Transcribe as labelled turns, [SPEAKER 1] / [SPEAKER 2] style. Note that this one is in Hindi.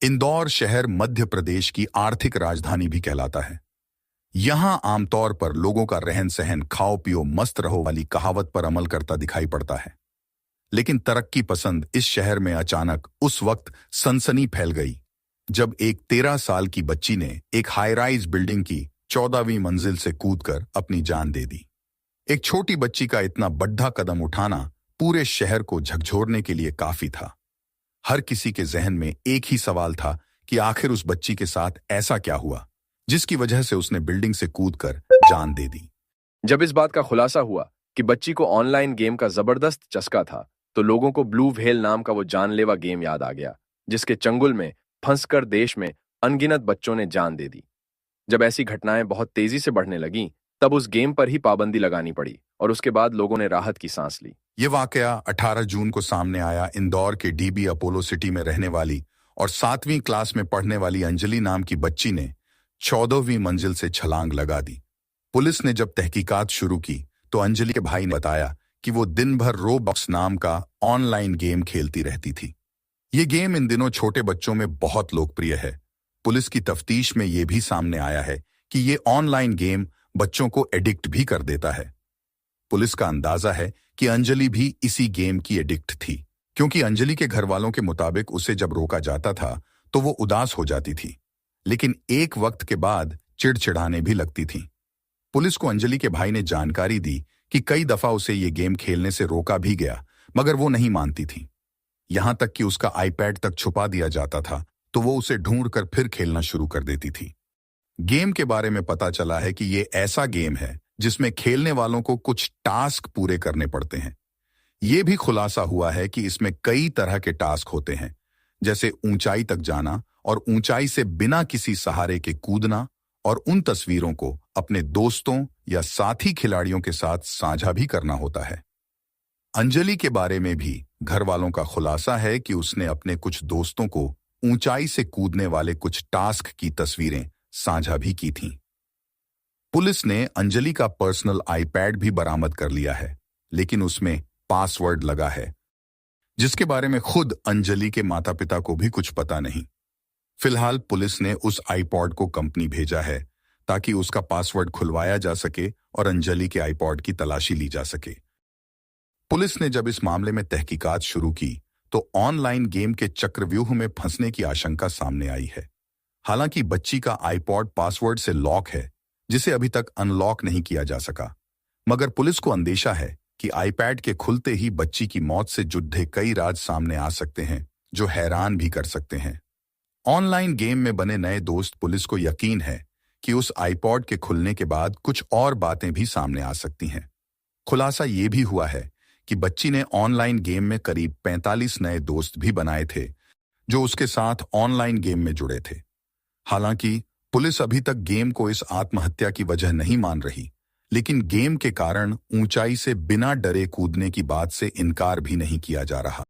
[SPEAKER 1] इंदौर शहर मध्य प्रदेश की आर्थिक राजधानी भी कहलाता है। यहां आमतौर पर लोगों का रहन सहन खाओ पियो मस्त रहो वाली कहावत पर अमल करता दिखाई पड़ता है। लेकिन तरक्की पसंद इस शहर में अचानक उस वक्त सनसनी फैल गई जब एक 13 साल की बच्ची ने एक हाई राइज बिल्डिंग की 14वीं मंजिल से कूदकर अपनी जान दे दी। एक छोटी बच्ची का इतना बड़ा कदम उठाना पूरे शहर को झकझोरने के लिए काफी था। हर किसी के जहन में एक ही सवाल था कि आखिर उस बच्ची के साथ ऐसा क्या हुआ जिसकी वजह से उसने बिल्डिंग से कूदकर जान दे दी।
[SPEAKER 2] जब इस बात का खुलासा हुआ कि बच्ची को ऑनलाइन गेम का जबरदस्त चस्का था, तो लोगों को ब्लू व्हेल नाम का वो जानलेवा गेम याद आ गया, जिसके चंगुल में फंसकर देश में अनगिनत बच्चों ने जान दे दी। जब ऐसी घटनाएं बहुत तेजी से बढ़ने लगीं, तब उस गेम पर ही पाबंदी लगानी पड़ी और उसके बाद लोगों ने राहत की सांस ली।
[SPEAKER 1] ये वाकया 18 जून को सामने आया। इंदौर के डीबी अपोलो सिटी में रहने वाली और 7वीं क्लास में पढ़ने वाली अंजलि नाम की बच्ची ने 14वीं मंजिल से छलांग लगा दी। पुलिस ने जब तहकीकात शुरू की तो अंजलि के भाई ने बताया कि वो दिन भर रोबॉक्स नाम का ऑनलाइन गेम खेलती रहती थी। ये गेम इन दिनों छोटे बच्चों में बहुत लोकप्रिय है। पुलिस की तफ्तीश में ये भी सामने आया है कि ये ऑनलाइन गेम बच्चों को एडिक्ट भी कर देता है। पुलिस का अंदाजा है कि अंजलि भी इसी गेम की एडिक्ट थी, क्योंकि अंजलि के घर वालों के मुताबिक उसे जब रोका जाता था तो वो उदास हो जाती थी, लेकिन एक वक्त के बाद चिड़चिड़ाने भी लगती थी। पुलिस को अंजलि के भाई ने जानकारी दी कि कई दफा उसे ये गेम खेलने से रोका भी गया, मगर वो नहीं मानती थी। यहां तक कि उसका आईपैड तक छुपा दिया जाता था तो वो उसे ढूंढकर फिर खेलना शुरू कर देती थी। गेम के बारे में पता चला है कि ये ऐसा गेम है जिसमें खेलने वालों को कुछ टास्क पूरे करने पड़ते हैं। ये भी खुलासा हुआ है कि इसमें कई तरह के टास्क होते हैं, जैसे ऊंचाई तक जाना और ऊंचाई से बिना किसी सहारे के कूदना, और उन तस्वीरों को अपने दोस्तों या साथी खिलाड़ियों के साथ साझा भी करना होता है। अंजलि के बारे में भी घर वालों का खुलासा है कि उसने अपने कुछ दोस्तों को ऊंचाई से कूदने वाले कुछ टास्क की तस्वीरें साझा भी की थीं। पुलिस ने अंजलि का पर्सनल आईपैड भी बरामद कर लिया है, लेकिन उसमें पासवर्ड लगा है, जिसके बारे में खुद अंजलि के माता पिता को भी कुछ पता नहीं। फिलहाल पुलिस ने उस आईपॉड को कंपनी भेजा है ताकि उसका पासवर्ड खुलवाया जा सके और अंजलि के आईपॉड की तलाशी ली जा सके। पुलिस ने जब इस मामले में तहकीकात शुरू की तो ऑनलाइन गेम के चक्रव्यूह में फंसने की आशंका सामने आई है। हालांकि बच्ची का आईपॉड पासवर्ड से लॉक है, जिसे अभी तक अनलॉक नहीं किया जा सका, मगर पुलिस को अंदेशा है कि आईपैड के खुलते ही बच्ची की मौत से जुड़े कई राज सामने आ सकते हैं जो हैरान भी कर सकते हैं। ऑनलाइन गेम में बने नए दोस्त, पुलिस को यकीन है कि उस आईपॉड के खुलने के बाद कुछ और बातें भी सामने आ सकती हैं। खुलासा ये भी हुआ है कि बच्ची ने ऑनलाइन गेम में करीब 45 नए दोस्त भी बनाए थे जो उसके साथ ऑनलाइन गेम में जुड़े थे। हालांकि पुलिस अभी तक गेम को इस आत्महत्या की वजह नहीं मान रही, लेकिन गेम के कारण ऊंचाई से बिना डरे कूदने की बात से इनकार भी नहीं किया जा रहा।